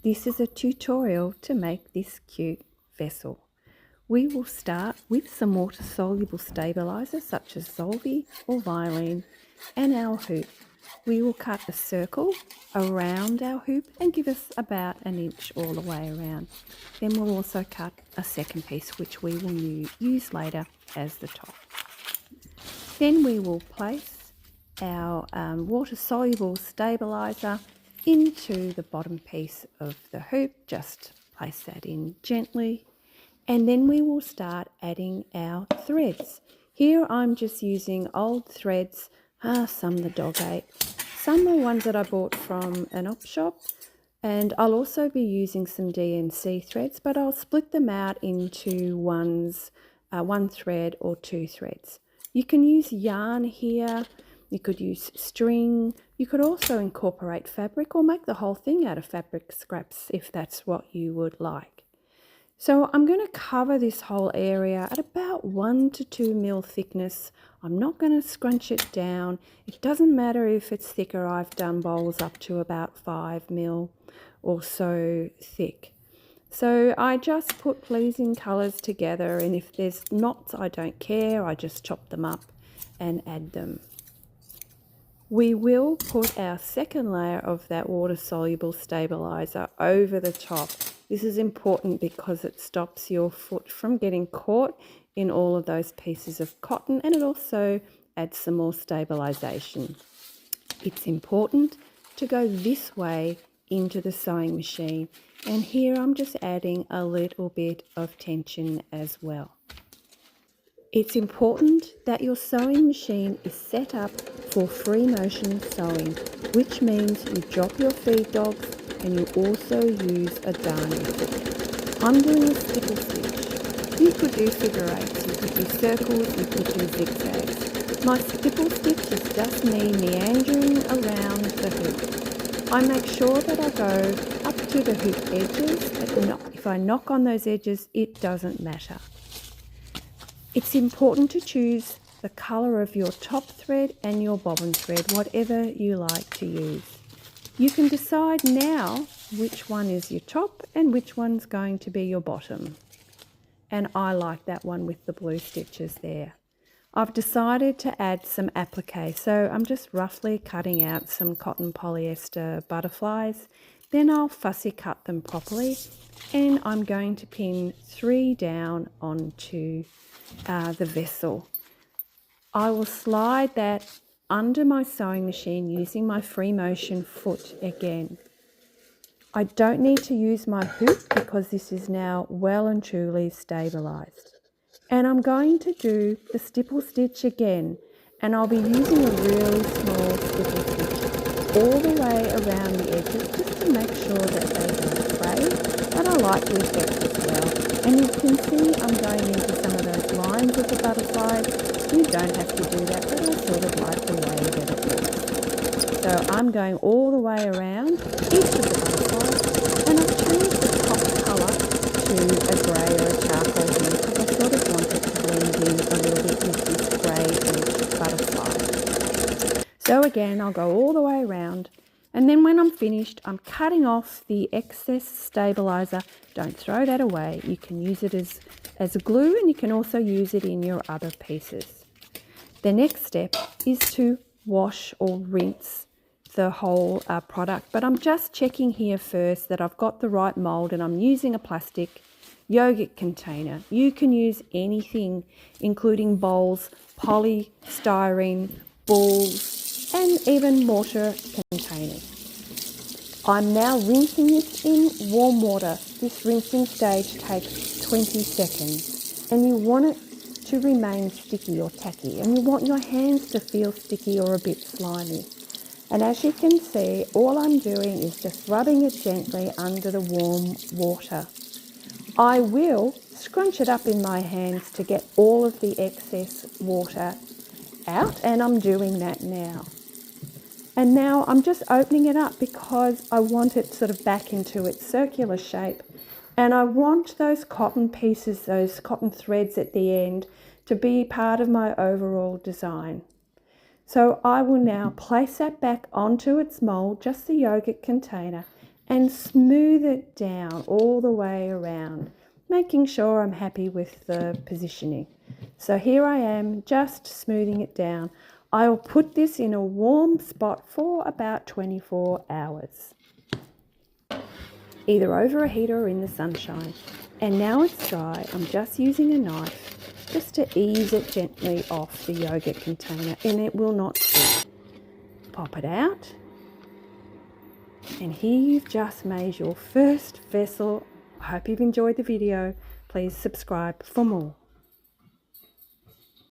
This is a tutorial to make this cute vessel. We will start with some water-soluble stabiliser such as Solvy or Violene and our hoop. We will cut a circle around our hoop and give us about 1 inch all the way around. Then we'll also cut a second piece which we will use later as the top. Then we will place our water-soluble stabiliser into the bottom piece of the hoop. Just place that in gently, and then we will start adding our threads. Here I'm just using old threads, some the dog ate, some are ones that I bought from an op shop, and I'll also be using some DMC threads, but I'll split them out into one thread or 2 threads. You can use yarn here, you could use string, you could also incorporate fabric or make the whole thing out of fabric scraps if that's what you would like. So I'm going to cover this whole area at about 1 to 2 mil thickness. I'm not going to scrunch it down. It doesn't matter if it's thicker. I've done bowls up to about 5 mil or so thick. So I just put pleasing colours together, and if there's knots, I don't care. I just chop them up and add them. We will put our second layer of that water-soluble stabiliser over the top. This is important because it stops your foot from getting caught in all of those pieces of cotton, and it also adds some more stabilisation. It's important to go this way into the sewing machine, and here I'm just adding a little bit of tension as well. It's important that your sewing machine is set up for free motion sewing, which means you drop your feed dogs and you also use a darn method. I'm doing a stipple stitch. You could do figure eights, you could do circles, you could do zigzags. My stipple stitch is just me meandering around the hoop. I make sure that I go up to the hoop edges. If I knock on those edges, it doesn't matter. It's important to choose the colour of your top thread and your bobbin thread, whatever you like to use. You can decide now which one is your top and which one's going to be your bottom. And I like that one with the blue stitches there. I've decided to add some applique, so I'm just roughly cutting out some cotton polyester butterflies. Then I'll fussy cut them properly, and I'm going to pin 3 down onto the vessel. I will slide that under my sewing machine using my free motion foot again. I don't need to use my hoop because this is now well and truly stabilised. And I'm going to do the stipple stitch again, and I'll be using a really small stipple stitch all the way around the edges just to make sure that they don't fray, but I like the effect as well. And you can see I'm going into some of those lines of the butterflies. You don't have to do that, but I sort of like the way that it looks. So I'm going all the way around each of the butterflies, and I've changed the top colour to a grey or a charcoal here because I sort of want it to blend in a little bit with this grey butterfly. So again, I'll go all the way around, and then when I'm finished, I'm cutting off the excess stabiliser. Don't throw that away. You can use it as a glue, and you can also use it in your other pieces. The next step is to wash or rinse the whole product, but I'm just checking here first that I've got the right mould, and I'm using a plastic yogurt container. You can use anything, including bowls, polystyrene, balls, and even mortar containers. I'm now rinsing it in warm water. This rinsing stage takes 20 seconds, and you want it to remain sticky or tacky, and you want your hands to feel sticky or a bit slimy. And as you can see, all I'm doing is just rubbing it gently under the warm water. I will scrunch it up in my hands to get all of the excess water out, and I'm doing that now. And now I'm just opening it up because I want it sort of back into its circular shape, and I want those cotton pieces, those cotton threads at the end, to be part of my overall design. So I will now place that back onto its mould, just the yogurt container, and smooth it down all the way around, making sure I'm happy with the positioning. So here I am, just smoothing it down. I'll put this in a warm spot for about 24 hours, either over a heater or in the sunshine. And now it's dry, I'm just using a knife just to ease it gently off the yogurt container, and it will not stick. Pop it out, and here you've just made your first vessel. I hope you've enjoyed the video. Please subscribe for more.